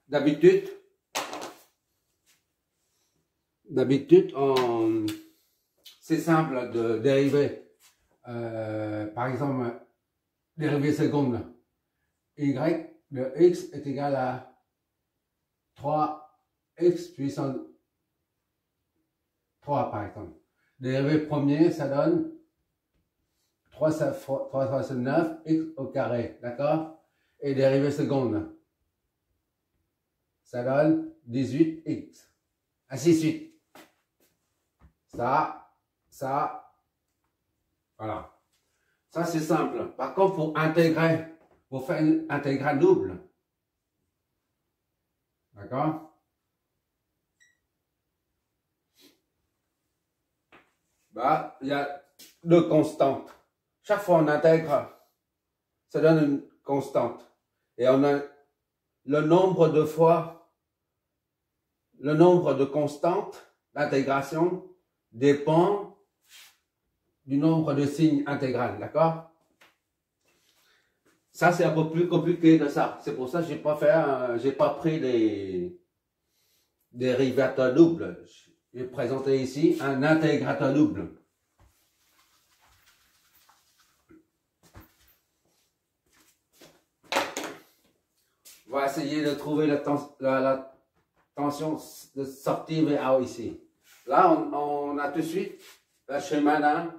D'habitude, c'est simple de dériver. Par exemple, dérivée seconde. Y de x est égal à 3x puissance 3, par exemple. Dérivé premier, ça donne 3 fois 9, x au carré, d'accord? Et dérivée seconde, ça donne 18x. Ainsi de suite. Ça, voilà. Ça, c'est simple. Par contre, pour intégrer, pour faire une intégrale double, d'accord? Bah, il y a deux constantes. Chaque fois on intègre, ça donne une constante. Et on a le nombre de fois, le nombre de constantes d'intégration dépend du nombre de signes intégral, d'accord? Ça, c'est un peu plus compliqué que ça. C'est pour ça que j'ai pas pris des dérivateurs doubles. J'ai présenté ici un intégrateur double. On va essayer de trouver la tension de sortie VA ici. Là, on a tout de suite le schéma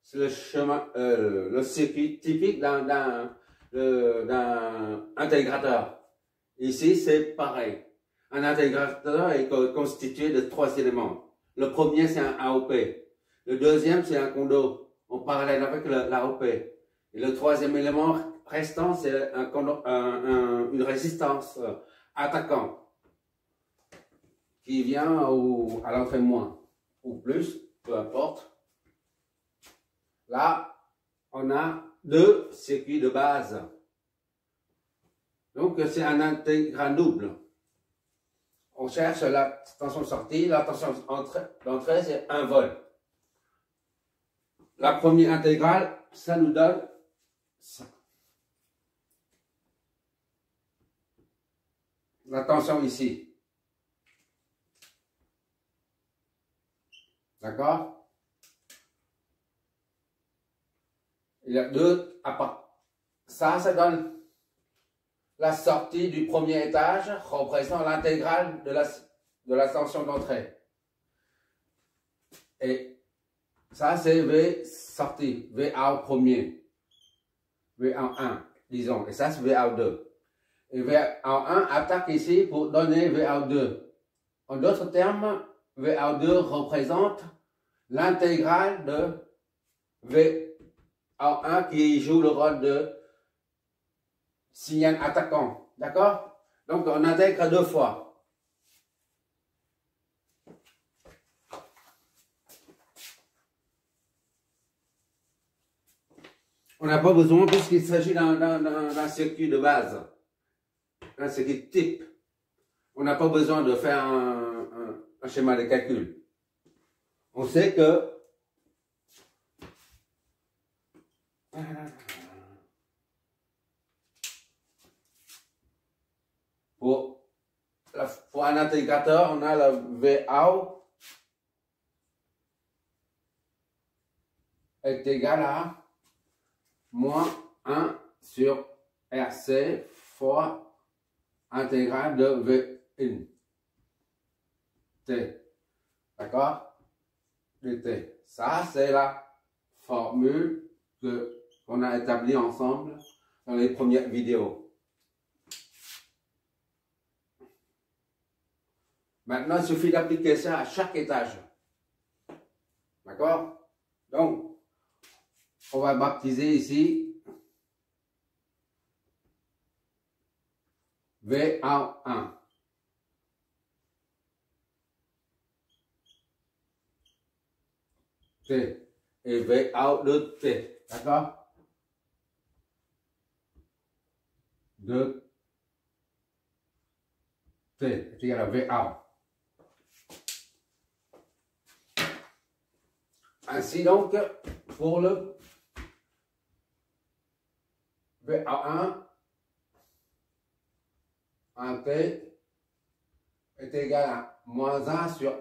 c'est le schéma, le circuit typique d'un intégrateur. Ici, c'est pareil. Un intégrateur est constitué de 3 éléments. Le premier, c'est un AOP. Le deuxième, c'est un condo en parallèle avec l'AOP. Et le troisième élément restant, c'est une résistance attaquant qui vient à l'entrée moins ou plus, peu importe. Là, on a deux circuits de base. Donc, c'est un intégral double. On cherche la tension de sortie, la tension d'entrée, c'est 1 volt. La première intégrale, ça nous donne ça. La tension ici. D'accord? Il y a deux à part. Ça donne la sortie du premier étage représentant l'intégrale de la tension d'entrée. Et ça, c'est V sortie, VA au premier, VA1, disons. Et ça, c'est VA2. Et VA1 attaque ici pour donner VA2. En d'autres termes, VA2 représente l'intégrale de VA1 qui joue le rôle de signal attaquant. D'accord? Donc, on intègre 2 fois. On n'a pas besoin, puisqu'il s'agit d'un circuit de base, un circuit type. On n'a pas besoin de faire un schéma de calcul. On sait que pour un intégrateur, on a le VA est égal à moins 1 sur RC fois intégrale de V1 T. D'accord? dt. Ça, c'est la formule qu'on a établie ensemble dans les premières vidéos. Maintenant, il suffit d'appliquer ça à chaque étage. D'accord? Donc, on va baptiser ici VA1. T et VA2 T. D'accord? 2 T est égal à VA. Ainsi donc, pour le VA1, 1T est égal à moins 1 sur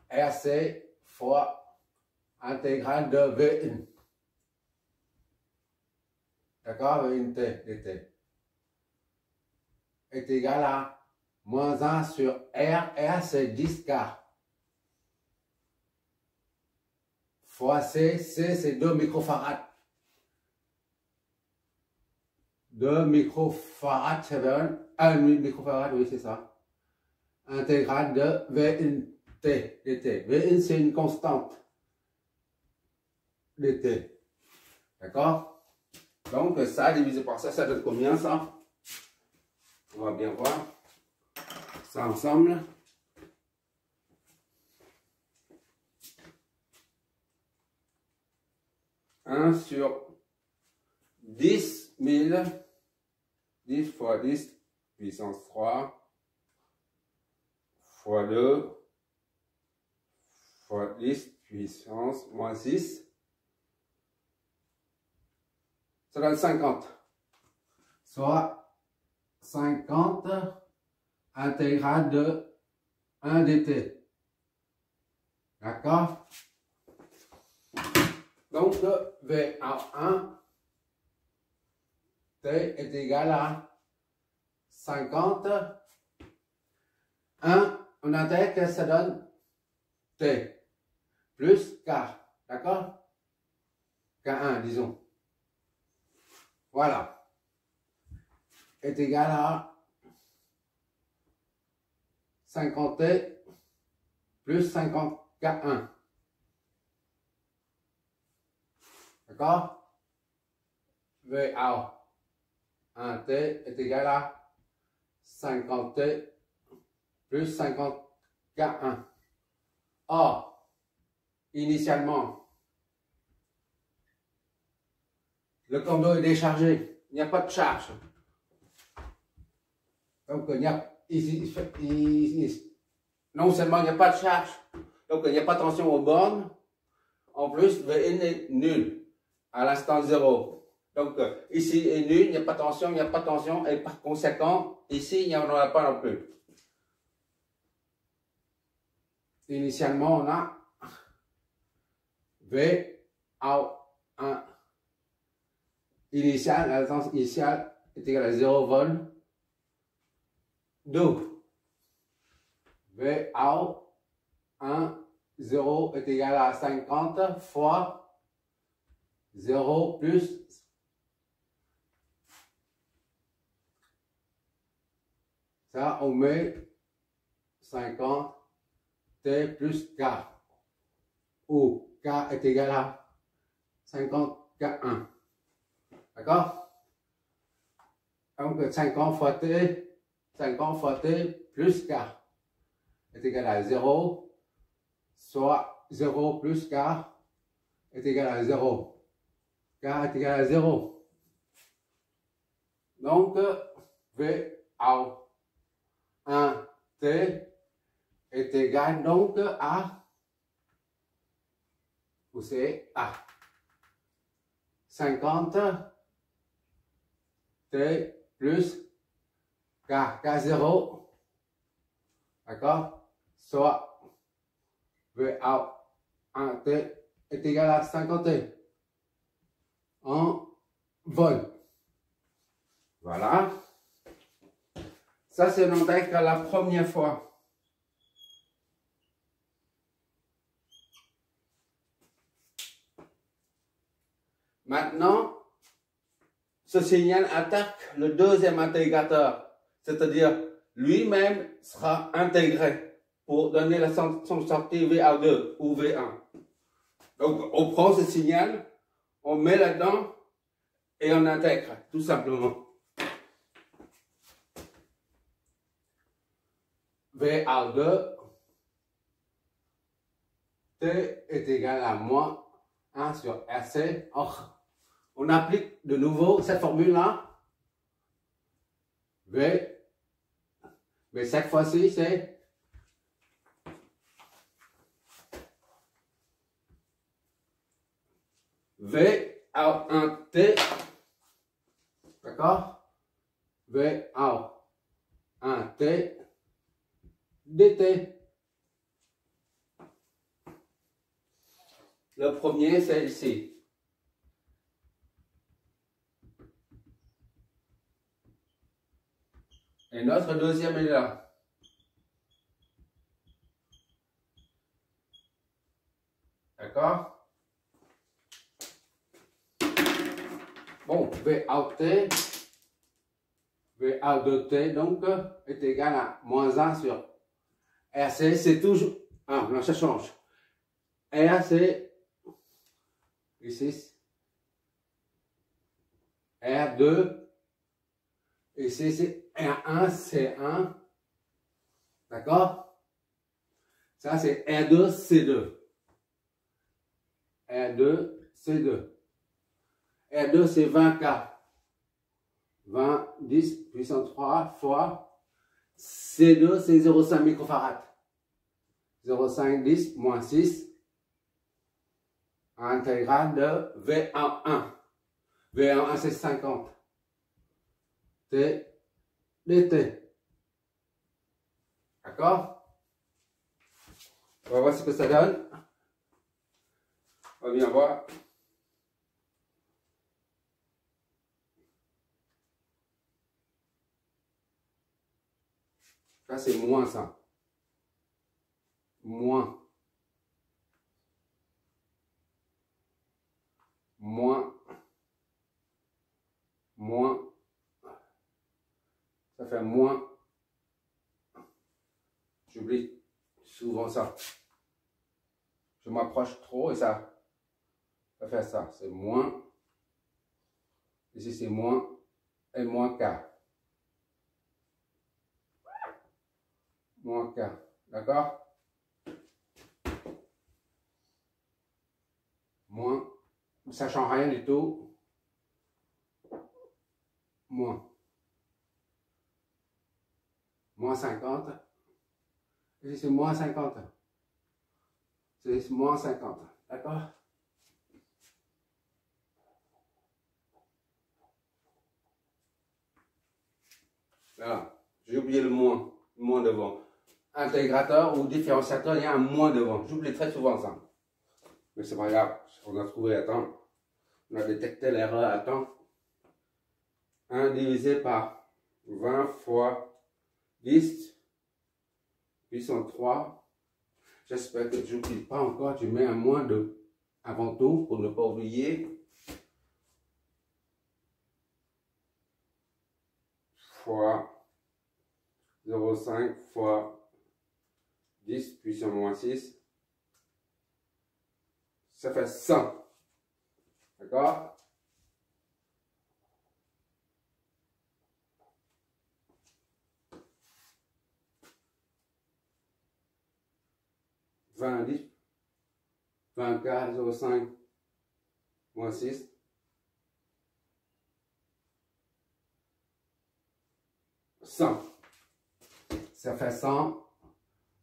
RC fois intégrale de V1. D'accord? V1 T dt est égal à moins 1 sur R. R, c'est 10K. Fois C. C, c'est 2 microfarads. 2 microfarads, c'est 1 microfarad, oui, c'est ça. Intégrale de V1 T dt. V1, c'est une constante dt. D'accord? Donc, ça divisé par ça, ça donne combien, ça? On va bien voir ça ensemble. Un sur 10 000, 10 fois 10 puissance 3 fois 2 fois 10 puissance moins 6. Ça donne 50. Soit 50 intégrale de 1 dt. D'accord? Donc, V à 1, T est égal à 50. 1, on intègre que ça donne T plus K. D'accord? K1, disons. Voilà. Est égal à 50T plus 50K1. D'accord? VA 1T est égal à 50T plus 50K1. Or, initialement, le condo est déchargé. Il n'y a pas de charge. Donc, il n'y a, non seulement il n'y a pas de charge, donc il n'y a pas de tension aux bornes. En plus, Vn est nul à l'instant 0. Donc, ici est nul, il n'y a pas de tension, il n'y a pas de tension, et par conséquent, ici, il n'y en aura pas non plus. Initialement, on a V à 1 initial, la latence initiale est égale à 0 volts. Donc, V à 1, 0 est égal à 50 fois 0 plus ça, on met 50 T plus K, où K est égal à 50 K1. D'accord? Donc 50 fois T, 50 fois T plus K est égal à 0, soit 0 plus K est égal à 0. K est égal à 0. Donc, V à 1 T est égal donc à, où c'est A, 50 T plus K, K0, d'accord, soit V à 1 T est égal à 50 T en volts. Voilà. Ça, c'est on intègre la première fois. Maintenant, ce signal attaque le deuxième intégrateur, c'est-à-dire lui-même sera intégré pour donner la son sortie VA2 ou V1. Donc, on prend ce signal, on met là-dedans et on intègre, tout simplement. VA2, T est égal à moins 1 sur RC. Or, on applique de nouveau cette formule-là. V, mais cette fois-ci, c'est V à 1T, d'accord? V à 1T dt. Le premier, c'est ici. Et notre deuxième est là. D'accord? Bon, V out T, V out de T, donc, est égal à moins 1 sur RC, c'est toujours... Ah, non, ça change. R, c'est... Ici. R2. Ici, c'est R1, C1. D'accord? Ça, c'est R2, C2. R2, C2. R2, c'est 20K. 20, 10, puissance 3 fois C2, c'est 0,5 microfarad. 0,5, 10, moins 6. Intégrale de V en 1. V en 1, c'est 50. T, dt. D'accord? On va voir ce que ça donne. On va bien voir. Ça, c'est moins ça. Moins. Moins. Moins. Ça fait moins. J'oublie souvent ça. Je m'approche trop et ça fait ça. C'est moins. Ici, c'est moins. Et moins K. Moins K. D'accord? Moins. Ça ne change rien du tout. Moins. Moins 50. Ici, c'est moins 50. C'est moins 50. D'accord? Voilà. J'ai oublié le moins. Le moins devant. Intégrateur ou différenciateur, il y a un moins devant. J'oublie très souvent ça. Mais c'est pas grave. On a trouvé à temps. On a détecté l'erreur à temps. 1 divisé par 20 fois 10 puissance 3. J'espère que je n'oublie pas encore. Tu mets un moins de avant tout pour ne pas oublier. Fois 0,5 fois 10 puissance moins 6. Ça fait 100. D'accord? Vingt 24, 0,5 moins 6. Ça fait 100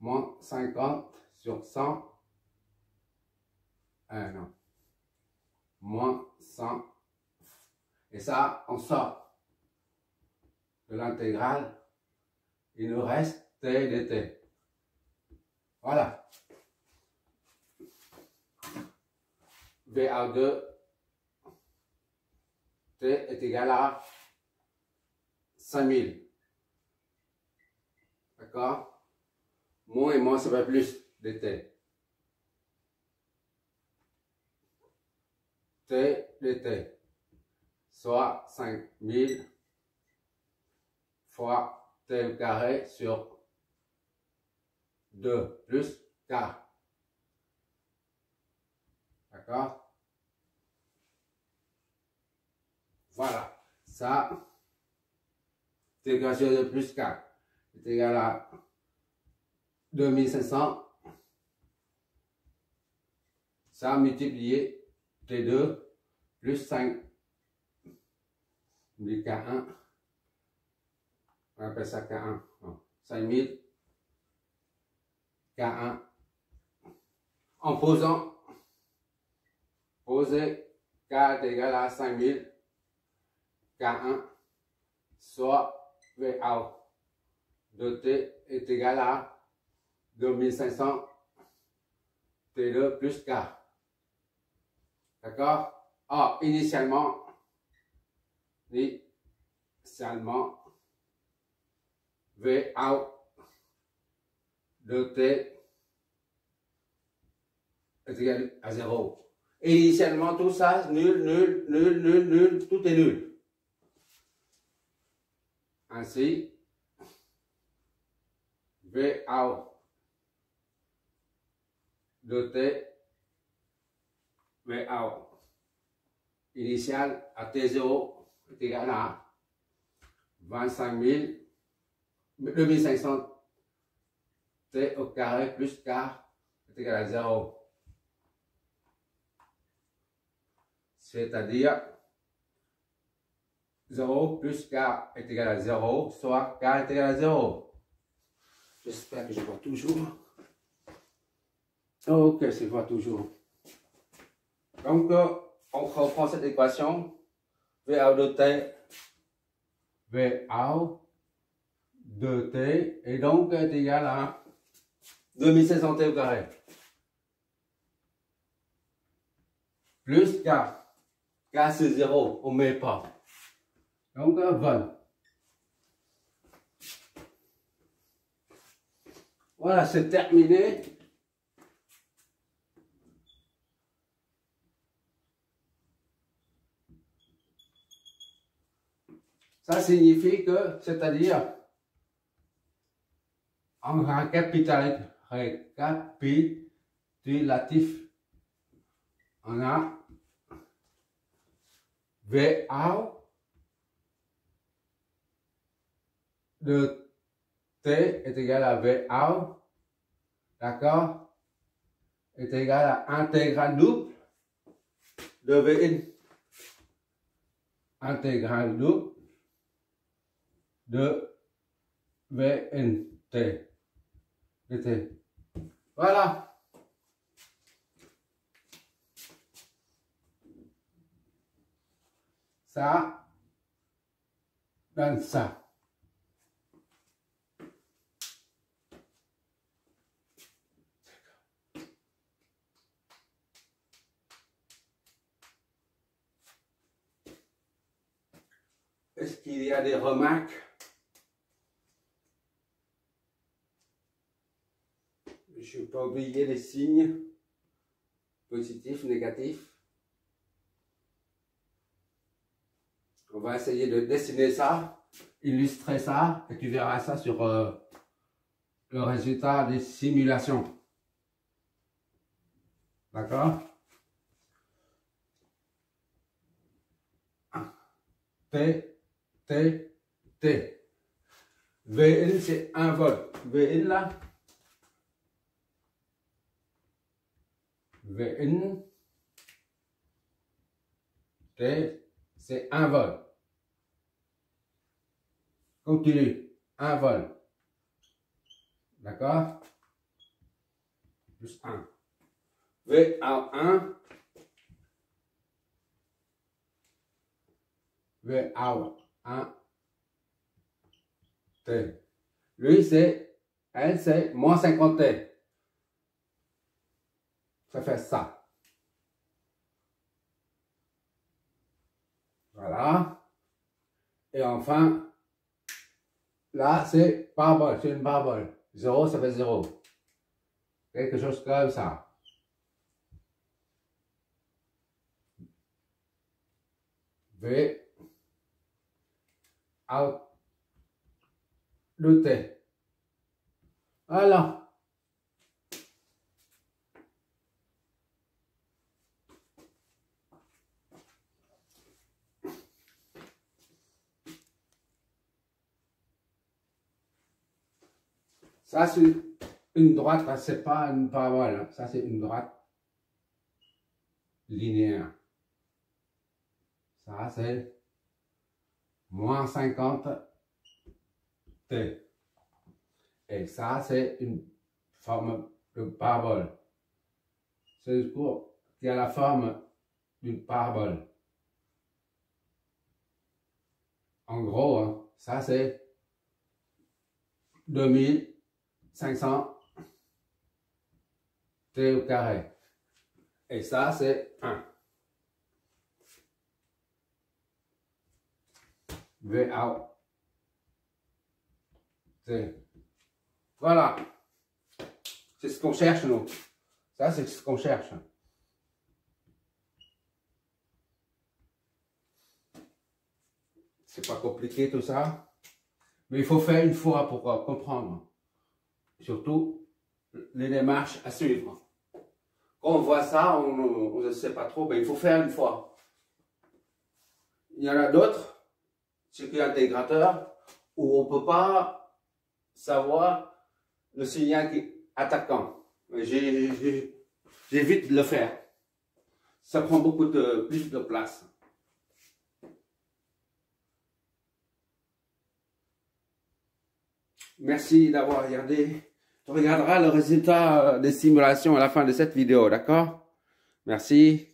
moins 50 sur 100. Non. Moins 100. Et ça, on sort de l'intégrale. Il nous reste T dt. Voilà. VA2 T est égal à 5000. D'accord? Moins et moins, ça fait plus dt. T dt. Soit 5000 fois T au carré sur 2 plus K. D'accord? Voilà. Ça, intégration de plus K est égal à 2500. Ça multiplié T2 plus 5 du K1. On appelle ça K1. 5000 K1. En posant, poser K est égal à 5000 K1, soit V out de T est égal à 2500 T2 plus K. D'accord? Ah, initialement, V out de T est égal à 0. Initialement, tout ça, nul, nul, nul, nul, nul, tout est nul. Ainsi, V out de T, V out initial à T0 est égal à 2500 T au carré plus K est égal à 0. C'est-à-dire 0 plus K est égal à 0, soit K est égal à 0. J'espère que je vois toujours. Ok, je vois toujours. Donc, on reprend cette équation. V out de T, V out de T, et donc est égal à 2500 T au carré. Plus K. K c'est 0, on ne met pas. Donc 20. Voilà, c'est terminé. Ça signifie que, c'est-à-dire, en récapitulatif, on a V out de T est égal à V out, d'accord, est égal à intégrale double de V in. Intégrale double de V in T. De T. Voilà. Ça donne ça. Est-ce qu'il y a des remarques? Je ne vais pas oublier les signes positifs, négatifs. On va essayer de dessiner ça, illustrer ça, et tu verras ça sur le résultat des simulations. D'accord? T, T, T. Vn, c'est 1 volt. Vn là. Vn. T, c'est 1 volt. Continue. 1 volt. D'accord? Plus 1. V à 1. V out 1 T. Lui, c'est, elle, c'est moins 50 T. Ça fait ça. Voilà. Et enfin, là, c'est parabole, c'est une parabole. 0, ça fait 0. Quelque chose comme ça. V out de T. Voilà. Ça, c'est une droite, c'est pas une parabole. Ça, c'est une droite linéaire. Ça, c'est moins 50 T. Et ça, c'est une forme de parabole. C'est le cours qui a la forme d'une parabole. En gros, hein, ça, c'est 2500 T au carré. Et ça, c'est 1. V out. Voilà. C'est ce qu'on cherche, nous. Ça, c'est ce qu'on cherche. C'est pas compliqué tout ça. Mais il faut faire une fois pour comprendre. Surtout, les démarches à suivre. Quand on voit ça, on ne sait pas trop, mais il faut faire une fois. Il y en a d'autres, circuit intégrateur, où on ne peut pas savoir le signal attaquant. J'évite de le faire. Ça prend plus de place. Merci d'avoir regardé. Tu regarderas le résultat des simulations à la fin de cette vidéo, d'accord? Merci.